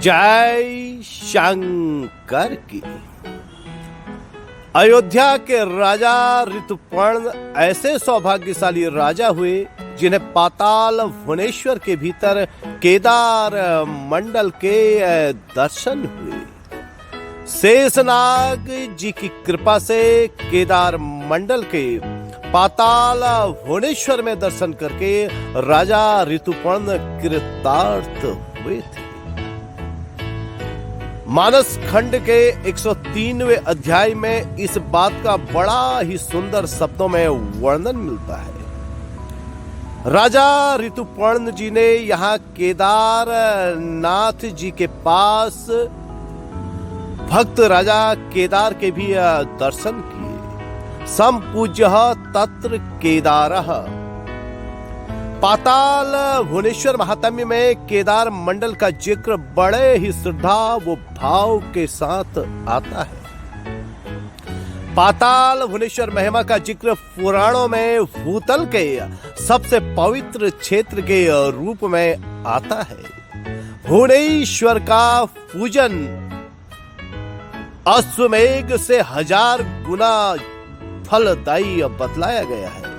जय शंकर की। अयोध्या के राजा ऋतुपर्ण ऐसे सौभाग्यशाली राजा हुए जिन्हें पाताल भुवनेश्वर के भीतर केदार मंडल के दर्शन हुए। शेषनाग जी की कृपा से केदार मंडल के पाताल भुवनेश्वर में दर्शन करके राजा ऋतुपर्ण कृतार्थ हुए थे। मानस खंड के 103वें अध्याय में इस बात का बड़ा ही सुंदर शब्दों में वर्णन मिलता है। राजा ऋतुपर्ण जी ने यहाँ केदारनाथ जी के पास भक्त राजा केदार के भी दर्शन किए। संपूज्य तत्र केदारः। पाताल भुवनेश्वर महात्म्य में केदार मंडल का जिक्र बड़े ही श्रद्धा व भाव के साथ आता है। पाताल भुवनेश्वर महिमा का जिक्र पुराणों में भूतल के सबसे पवित्र क्षेत्र के रूप में आता है। भुवनेश्वर का पूजन अश्वमेघ से 1000 गुना फलदायी बतलाया गया है।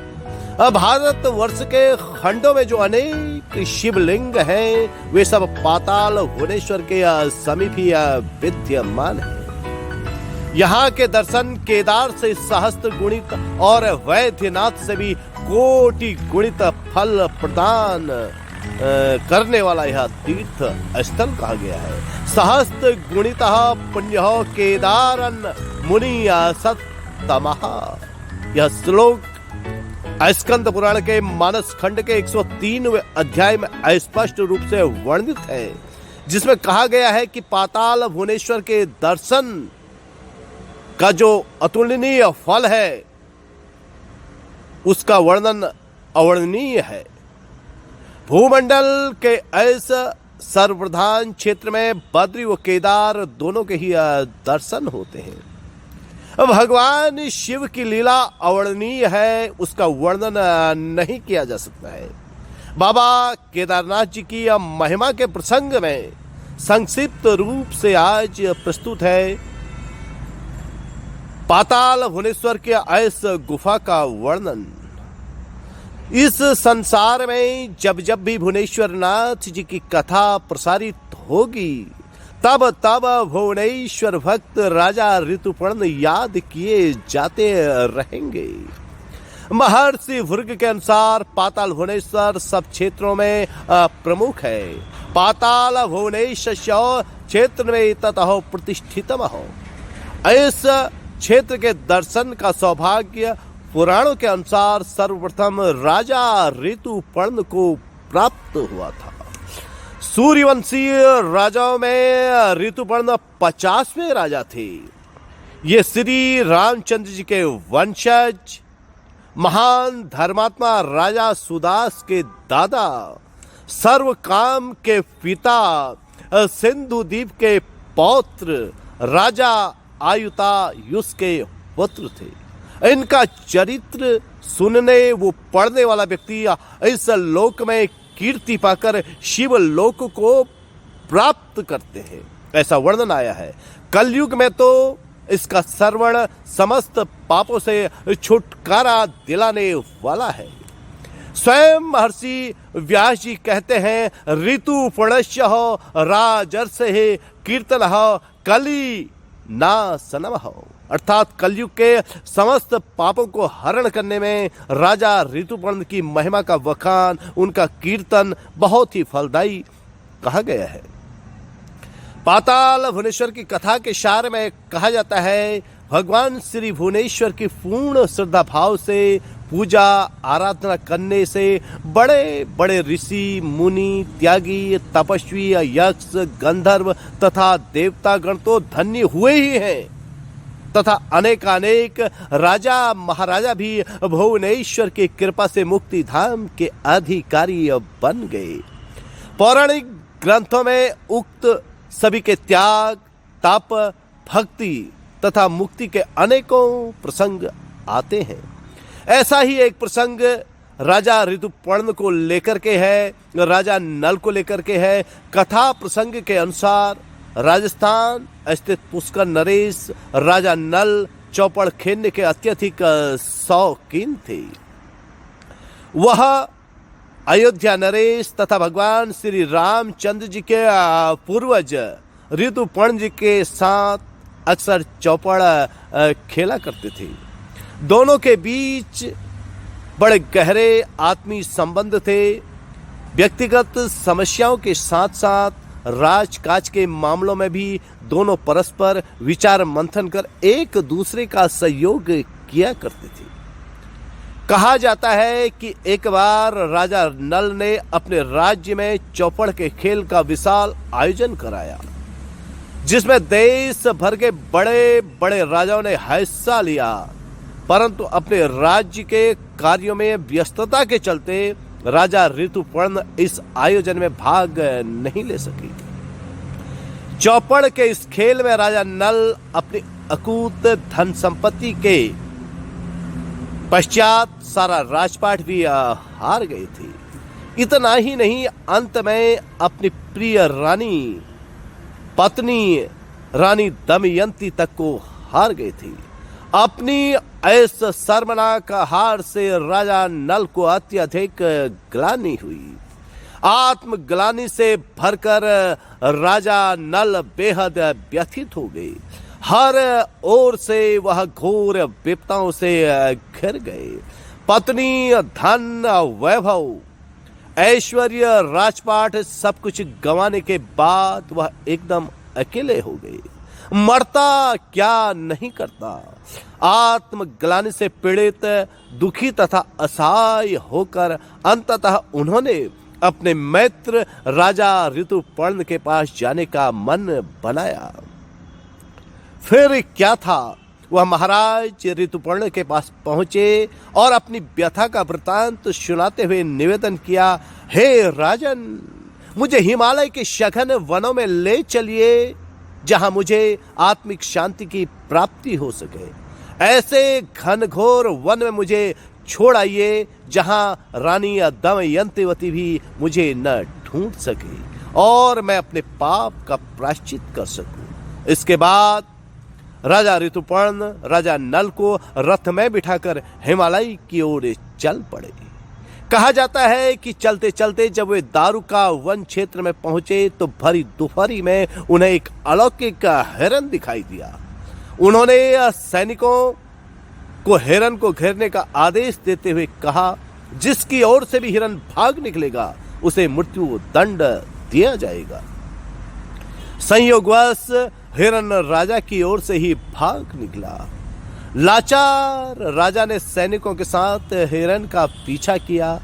भारत वर्ष के खंडों में जो अनेक शिवलिंग हैं वे सब पाताल भुवनेश्वर के समीप ही विद्यमान हैं। यहाँ के दर्शन केदार से सहस्त्र गुणित और वैद्यनाथ से भी कोटि गुणित फल प्रदान करने वाला यह तीर्थ स्थल कहा गया है। सहस्त्र गुणित पुण्य केदारन मुनि सत्तमः। यह श्लोक स्कंद पुराण के मानस खंड के 103वें अध्याय में स्पष्ट रूप से वर्णित है, जिसमें कहा गया है कि पाताल भुवनेश्वर के दर्शन का जो अतुलनीय फल है उसका वर्णन अवर्णनीय है। भूमंडल के ऐसा सर्वप्रधान क्षेत्र में बद्री व केदार दोनों के ही दर्शन होते हैं। भगवान शिव की लीला अवर्णनीय है, उसका वर्णन नहीं किया जा सकता है। बाबा केदारनाथ जी की महिमा के प्रसंग में संक्षिप्त रूप से आज प्रस्तुत है पाताल भुवनेश्वर के ऐस गुफा का वर्णन। इस संसार में जब जब भी भुवनेश्वर नाथ जी की कथा प्रसारित होगी तब तब भुवनेश्वर भक्त राजा ऋतुपर्ण याद किए जाते रहेंगे। महर्षि भृग के अनुसार पाताल भुवनेश्वर सब क्षेत्रों में प्रमुख है। पाताल भुवनेश्वर क्षेत्र में ततः प्रतिष्ठितम हो। इस क्षेत्र के दर्शन का सौभाग्य पुराणों के अनुसार सर्वप्रथम राजा ऋतुपर्ण को प्राप्त हुआ था। सूर्यवंशी राजाओं में ऋतुपर्ण 50वें राजा थे। ये श्री रामचंद्र जी के वंशज, महान धर्मात्मा राजा सुदास के दादा, सर्व काम के पिता, सिंधु द्वीप के पौत्र राजा आयुतायुष के पुत्र थे। इनका चरित्र सुनने वो पढ़ने वाला व्यक्ति इस लोक में कीर्ति पाकर शिव लोक को प्राप्त करते हैं, ऐसा वर्णन आया है। कलयुग में तो इसका श्रवण समस्त पापों से छुटकारा दिलाने वाला है। स्वयं महर्षि व्यास जी कहते हैं ऋतुपर्णस्य राजर्षे कीर्तन कली नाशनम। अर्थात कलयुग के समस्त पापों को हरण करने में राजा ऋतुपर्ण की महिमा का वखान, उनका कीर्तन बहुत ही फलदायी कहा गया है। पाताल भुवनेश्वर की कथा के सार में कहा जाता है भगवान श्री भुवनेश्वर की पूर्ण श्रद्धा भाव से पूजा आराधना करने से बड़े बड़े ऋषि मुनि त्यागी तपस्वी यक्ष गंधर्व तथा देवतागण तो धन्य हुए ही हैं तथा अनेक राजा महाराजा भी भुवनेश्वर की कृपा से मुक्ति धाम के अधिकारी बन गए। पौराणिक ग्रंथों में उक्त सभी के त्याग तप भक्ति तथा मुक्ति के अनेकों प्रसंग आते हैं। ऐसा ही एक प्रसंग राजा ऋतुपर्ण को लेकर के है, राजा नल को लेकर के है। कथा प्रसंग के अनुसार राजस्थान स्थित पुष्कर नरेश राजा नल चौपड़ खेलने के अत्यधिक शौकीन थे। वह अयोध्या नरेश तथा भगवान श्री रामचंद्र जी के पूर्वज ऋतुपर्ण जी के साथ अक्सर चौपड़ खेला करते थे। दोनों के बीच बड़े गहरे आत्मीय संबंध थे। व्यक्तिगत समस्याओं के साथ साथ राजकाज के मामलों में भी दोनों परस्पर विचार मंथन कर एक दूसरे का सहयोग किया करते थे। कहा जाता है कि एक बार राजा नल ने अपने राज्य में चौपड़ के खेल का विशाल आयोजन कराया, जिसमें देश भर के बड़े बड़े राजाओं ने हिस्सा लिया, परंतु अपने राज्य के कार्यों में व्यस्तता के चलते राजा ऋतुपर्ण इस आयोजन में भाग नहीं ले सके। चौपड़ के इस खेल में राजा नल अपनी अकूत धन संपत्ति के पश्चात सारा राजपाट भी हार गए थे। इतना ही नहीं, अंत में अपनी प्रिय रानी पत्नी रानी दमयंती तक को हार गए थे। अपनी इस शर्मनाक हार से राजा नल को अत्यधिक ग्लानि हुई। आत्मग्लानि से भरकर राजा नल बेहद व्यथित हो गए। हर ओर से वह घोर विपदाओं से घिर गए। पत्नी, धन, वैभव, ऐश्वर्य, राजपाट सब कुछ गंवाने के बाद वह एकदम अकेले हो गए। मरता क्या नहीं करता। आत्मग्लानि से पीड़ित, दुखी तथा असहाय होकर अंततः उन्होंने अपने मित्र राजा ऋतुपर्ण के पास जाने का मन बनाया। फिर क्या था, वह महाराज ऋतुपर्ण के पास पहुंचे और अपनी व्यथा का वृतांत सुनाते हुए निवेदन किया, हे राजन, मुझे हिमालय के सघन वनों में ले चलिए, जहां मुझे आत्मिक शांति की प्राप्ति हो सके। ऐसे घनघोर वन में मुझे छोड़ आइए जहां रानी दमयंती भी मुझे न ढूंढ सके और मैं अपने पाप का प्रायश्चित कर सकूं। इसके बाद राजा ऋतुपर्ण राजा नल को रथ में बिठाकर हिमालय की ओर चल पड़े। कहा जाता है कि चलते चलते जब वे दारुका वन क्षेत्र में पहुंचे तो भरी दोपहरी में उन्हें एक अलौकिक हिरन दिखाई दिया। उन्होंने सैनिकों को हिरन को घेरने का आदेश देते हुए कहा, जिसकी ओर से भी हिरन भाग निकलेगा उसे मृत्यु दंड दिया जाएगा। संयोगवश हिरन राजा की ओर से ही भाग निकला। लाचार राजा ने सैनिकों के साथ हिरन का पीछा किया।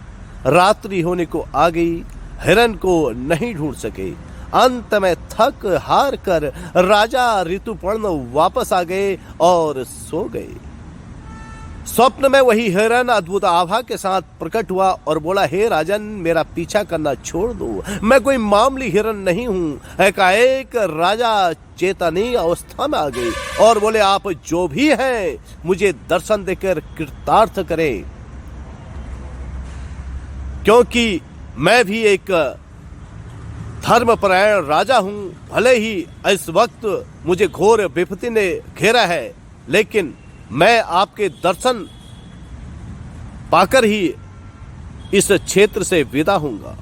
रात्रि होने को आ गई, हिरन को नहीं ढूंढ सके। अंत में थक हार कर राजा ऋतुपर्ण वापस आ गए और सो गए। स्वप्न में वही हिरन अद्भुत आभा के साथ प्रकट हुआ और बोला, हे राजन, मेरा पीछा करना छोड़ दो, मैं कोई मामूली हिरन नहीं हूं। एकाएक राजा चेतनी अवस्था में आ गए और बोले, आप जो भी हैं मुझे दर्शन देकर कृतार्थ करें, क्योंकि मैं भी एक धर्मपरायण राजा हूं। भले ही इस वक्त मुझे घोर विपत्ति ने घेरा है, लेकिन मैं आपके दर्शन पाकर ही इस क्षेत्र से विदा होऊंगा,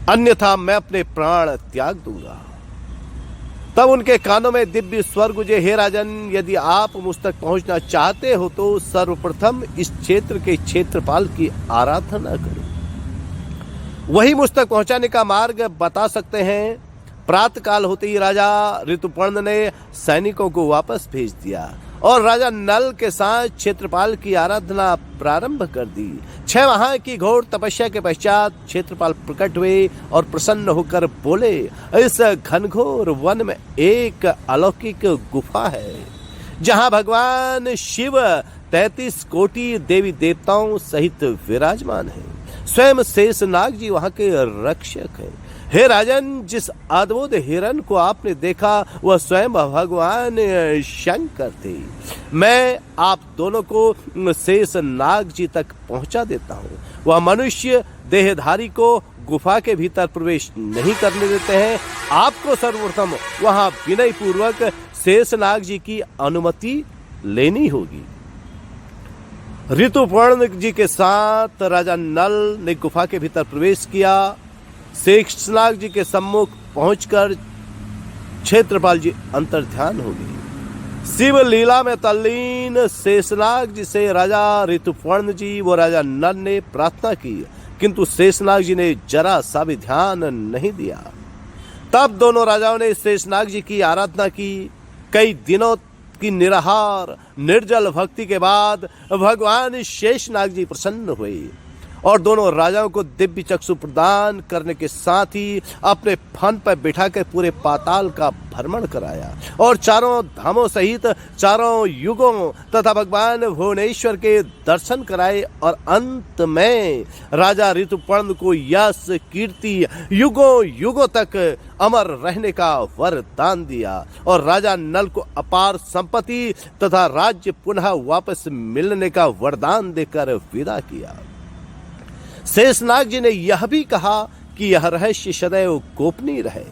अन्यथा मैं अपने प्राण त्याग दूंगा। तब उनके कानों में दिव्य स्वर गुजे, हे राजन, यदि आप मुझ तक पहुंचना चाहते हो तो सर्वप्रथम इस क्षेत्र के क्षेत्रपाल की आराधना करो, वही मुझ तक पहुंचाने का मार्ग बता सकते हैं। प्रातःकाल होते ही राजा ऋतुपर्ण ने सैनिकों को वापस भेज दिया और राजा नल के साथ क्षेत्रपाल की आराधना प्रारंभ कर दी। 6 माह की घोर तपस्या के पश्चात क्षेत्रपाल प्रकट हुए और प्रसन्न होकर बोले, इस घनघोर वन में एक अलौकिक गुफा है, जहां भगवान शिव 33 कोटि देवी देवताओं सहित विराजमान है। स्वयं शेषनाग जी वहां के रक्षक हैं। हे राजन, जिस अद्भुत हिरण को आपने देखा वह स्वयं भगवान शंकर थे। मैं आप दोनों को शेष नाग जी तक पहुंचा देता हूं। वह मनुष्य देहधारी को गुफा के भीतर प्रवेश नहीं करने देते हैं। आपको सर्वप्रथम वहां विनय पूर्वक शेषनाग जी की अनुमति लेनी होगी। ऋतुपर्ण जी के साथ राजा नल ने गुफा के भीतर प्रवेश किया। शेषनाग जी के सम्मुख पहुंचकर क्षेत्रपाल जी अंतर्ध्यान हो गए। शिव लीला में तल्लीन शेषनाग जी से राजा ऋतुपर्ण जी व राजा नल ने प्रार्थना की, किंतु शेषनाग जी ने जरा सा भी ध्यान नहीं दिया। तब दोनों राजाओं ने शेषनाग जी की आराधना की। कई दिनों की निराहार निर्जल भक्ति के बाद भगवान शेषनाग जी प्रसन्न हुए और दोनों राजाओं को दिव्य चक्षु प्रदान करने के साथ ही अपने फन पर बिठाकर पूरे पाताल का भ्रमण कराया और चारों धामों सहित चारों युगों तथा भगवान भुवनेश्वर के दर्शन कराए और अंत में राजा ऋतुपर्ण को यश कीर्ति युगों युगों तक अमर रहने का वरदान दिया और राजा नल को अपार संपत्ति तथा राज्य पुनः वापस मिलने का वरदान देकर विदा किया। शेषनाग जी ने यह भी कहा कि यह रहस्य सदैव गोपनीय रहे।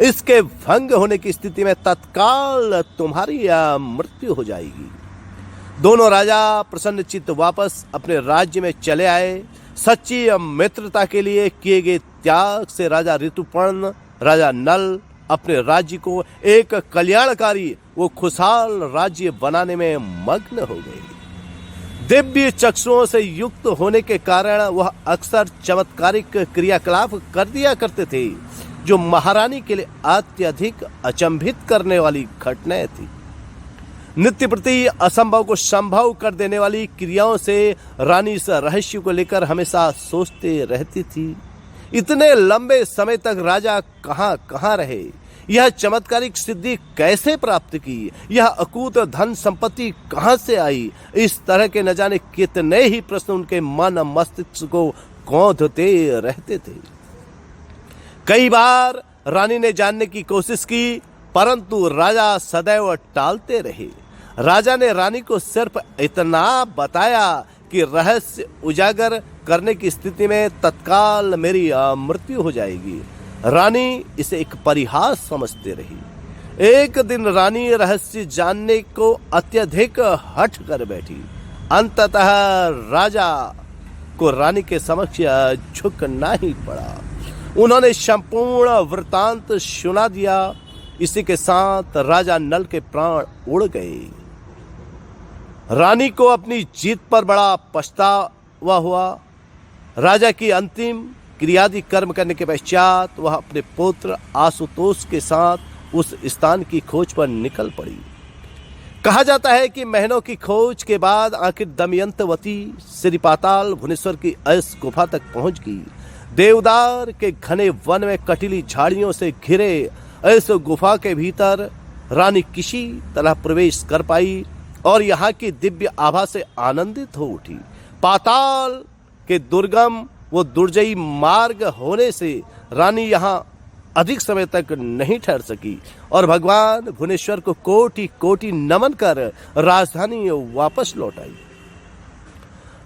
इसके भंग होने की स्थिति में तत्काल तुम्हारी मृत्यु हो जाएगी। दोनों राजा प्रसन्न चित्त वापस अपने राज्य में चले आए। सच्ची मित्रता के लिए किए गए त्याग से राजा ऋतुपर्ण राजा नल अपने राज्य को एक कल्याणकारी व खुशहाल राज्य बनाने में मग्न हो गए। दिव्य चक्षुओं से युक्त होने के कारण वह अक्सर चमत्कारिक क्रियाकलाप कर दिया करते थे, जो महारानी के लिए अत्यधिक अचंभित करने वाली घटनाएं थी। नित्य प्रति असंभव को संभव कर देने वाली क्रियाओं से रानी इस रहस्य को लेकर हमेशा सोचते रहती थी। इतने लंबे समय तक राजा कहां रहे, यह चमत्कारिक सिद्धि कैसे प्राप्त की, यह अकूत धन संपत्ति कहां से आई, इस तरह के न जाने कितने ही प्रश्न उनके मन मस्तिष्क को कौंधते रहते थे। कई बार रानी ने जानने की कोशिश की, परंतु राजा सदैव टालते रहे। राजा ने रानी को सिर्फ इतना बताया कि रहस्य उजागर करने की स्थिति में तत्काल मेरी मृत्यु हो जाएगी। रानी इसे एक परिहास समझते रही। एक दिन रानी रहस्य जानने को अत्यधिक हठ कर बैठी। अंततः राजा को रानी के समक्ष झुकना ही पड़ा। उन्होंने संपूर्ण वृतांत सुना दिया। इसी के साथ राजा नल के प्राण उड़ गए। रानी को अपनी जीत पर बड़ा पछतावा हुआ। राजा की अंतिम क्रियादि कर्म करने के पश्चात वह अपने पुत्र आशुतोष के साथ उस स्थान की खोज पर निकल पड़ी। कहा जाता है कि महीनों की खोज के बाद आखिर दमयंतवती श्री पाताल भुवनेश्वर की इस गुफा तक पहुंच गई। देवदार के घने वन में कटीली झाड़ियों से घिरे इस गुफा के भीतर रानी किसी तरह प्रवेश कर पाई और यहाँ की दिव्य आभा से आनंदित हो उठी। पाताल के दुर्गम वो दुर्जयी मार्ग होने से रानी यहाँ अधिक समय तक नहीं ठहर सकी और भगवान भुवनेश्वर को कोटि कोटि नमन कर राजधानी वापस लौट आई।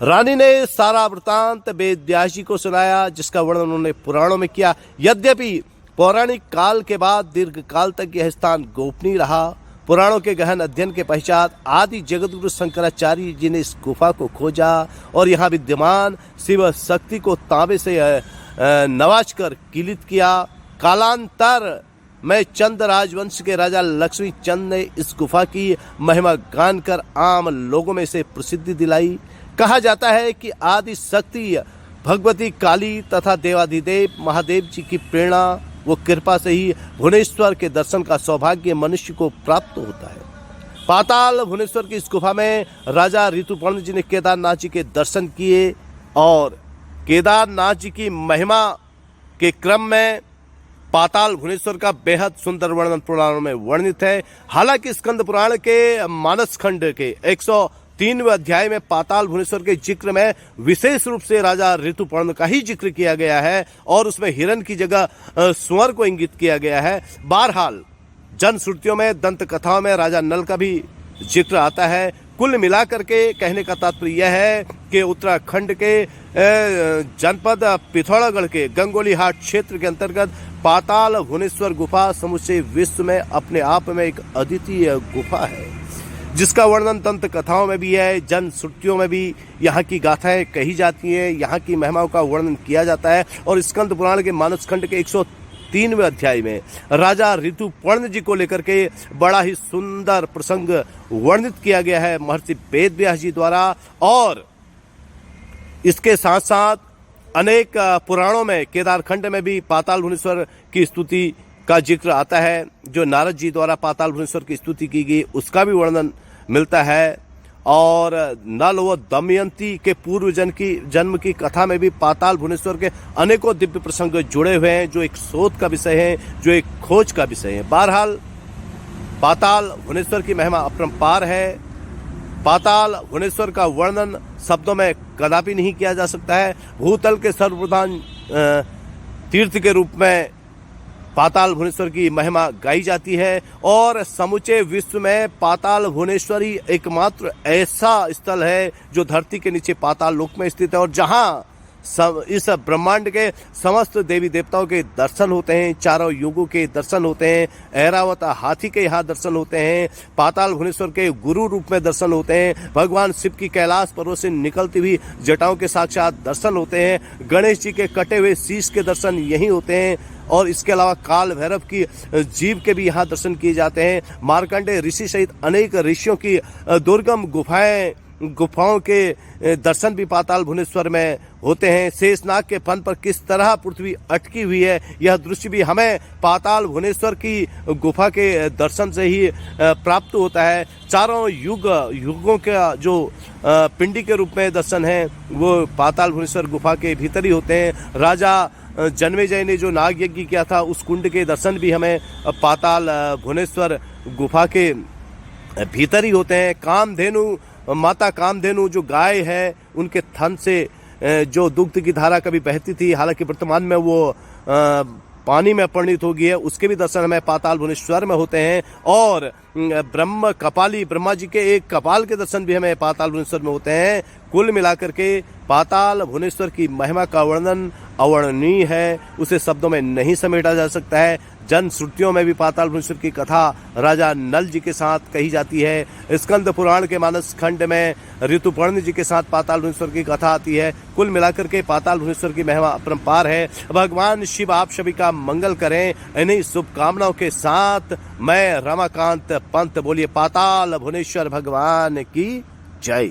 रानी ने सारा वृतांत वेद व्यास जी को सुनाया, जिसका वर्णन उन्होंने पुराणों में किया। यद्यपि पौराणिक काल के बाद दीर्घ काल तक यह स्थान गोपनीय रहा। पुराणों के गहन अध्ययन के पश्चात आदि जगतगुरु शंकराचार्य जी ने इस गुफा को खोजा और यहाँ विद्यमान शिव शक्ति को तांबे से नवाज कर किलित किया। कालांतर में चंद राजवंश के राजा लक्ष्मी चंद ने इस गुफा की महिमा गान कर आम लोगों में से प्रसिद्धि दिलाई। कहा जाता है कि आदि शक्ति भगवती काली तथा देवाधिदेव महादेव जी की प्रेरणा वो कृपा से ही भुवनेश्वर के दर्शन का सौभाग्य मनुष्य को प्राप्त होता है। पाताल भुवनेश्वर की इस गुफा में राजा ऋतुपर्ण जी ने केदारनाथ जी के दर्शन किए और केदारनाथ जी की महिमा के क्रम में पाताल भुवनेश्वर का बेहद सुंदर वर्णन पुराणों में वर्णित है। हालांकि स्कंद पुराण के मानस खंड के 3वें अध्याय में पाताल भुवनेश्वर के जिक्र में विशेष रूप से राजा ऋतुपर्ण का ही जिक्र किया गया है और उसमें हिरण की जगह सुअर को इंगित किया गया है। बहरहाल जन श्रुतियों में, दंत कथाओं में राजा नल का भी जिक्र आता है। कुल मिलाकर के कहने का तात्पर्य यह है कि उत्तराखंड के जनपद पिथौरागढ़ के गंगोली हाट क्षेत्र के अंतर्गत पाताल भुवनेश्वर गुफा समूचे विश्व में अपने आप में एक अद्वितीय गुफा है, जिसका वर्णन दंत कथाओं में भी है, जन श्रुतियों में भी यहाँ की गाथाएं कही जाती हैं, यहाँ की महिमाओं का वर्णन किया जाता है। और स्कंद पुराण के मानस खंड के 103वें अध्याय में राजा ऋतुपर्ण जी को लेकर के बड़ा ही सुंदर प्रसंग वर्णित किया गया है महर्षि वेद व्यास जी द्वारा। और इसके साथ साथ अनेक पुराणों में केदारखंड में भी पाताल भुवनेश्वर की स्तुति का जिक्र आता है। जो नारद जी द्वारा पाताल भुवनेश्वर की स्तुति की गई उसका भी वर्णन मिलता है। और नल व दमयंती के पूर्व जन्म की कथा में भी पाताल भुवनेश्वर के अनेकों दिव्य प्रसंग जुड़े हुए हैं, जो एक शोध का विषय है, जो एक खोज का विषय है। बहरहाल पाताल भुवनेश्वर की महिमा अपरंपार है। पाताल भुवनेश्वर का वर्णन शब्दों में कदापि नहीं किया जा सकता है। भूतल के सर्वप्रधान तीर्थ के रूप में पाताल भुवनेश्वर की महिमा गाई जाती है और समूचे विश्व में पाताल भुवनेश्वर ही एकमात्र ऐसा स्थल है जो धरती के नीचे पाताल लोक में स्थित है और जहां इस ब्रह्मांड के समस्त देवी देवताओं के दर्शन होते हैं, चारों युगों के दर्शन होते हैं, ऐरावत हाथी के यहाँ दर्शन होते हैं, पाताल भुवनेश्वर के गुरु रूप में दर्शन होते हैं, भगवान शिव की कैलाश पर्वत से निकलती हुई जटाओं के साक्षात दर्शन होते हैं, गणेश जी के कटे हुए शीश के दर्शन यही होते हैं और इसके अलावा काल भैरव की जीव के भी यहाँ दर्शन किए जाते हैं। मार्कंडेय ऋषि सहित अनेक ऋषियों की दुर्गम गुफाओं के दर्शन भी पाताल भुवनेश्वर में होते हैं। शेषनाग के फन पर किस तरह पृथ्वी अटकी हुई है, यह दृश्य भी हमें पाताल भुवनेश्वर की गुफा के दर्शन से ही प्राप्त होता है। चारों युगों का जो पिंडी के रूप में दर्शन है वो पाताल भुवनेश्वर गुफा के भीतर ही होते हैं। राजा जन्मेजय ने जो नाग यज्ञ किया था उस कुंड के दर्शन भी हमें पाताल भुवनेश्वर गुफा के भीतर ही होते हैं। कामधेनु, माता कामधेनु जो गाय है, उनके थन से जो दुग्ध की धारा कभी बहती थी, हालांकि वर्तमान में वो पानी में परिणित हो गई है, उसके भी दर्शन हमें पाताल भुवनेश्वर में होते हैं। और ब्रह्मा जी के एक कपाल के दर्शन भी हमें पाताल भुवनेश्वर में होते हैं। कुल मिलाकर के पाताल भुवनेश्वर की महिमा का वर्णन अवर्णनीय है, उसे शब्दों में नहीं समेटा जा सकता है। जन श्रुतियों में भी पाताल भुवनेश्वर की कथा राजा नल जी के साथ कही जाती है। स्कंद पुराण के मानस खंड में ऋतुपर्ण जी के साथ पाताल भुवनेश्वर की कथा आती है। कुल मिलाकर के पाताल भुवनेश्वर की महिमा अपरंपार है। भगवान शिव आप सभी का मंगल करें। इन्हीं शुभकामनाओं के साथ मैं रमाकांत पंत बोलिए पाताल भुवनेश्वर भगवान की जय।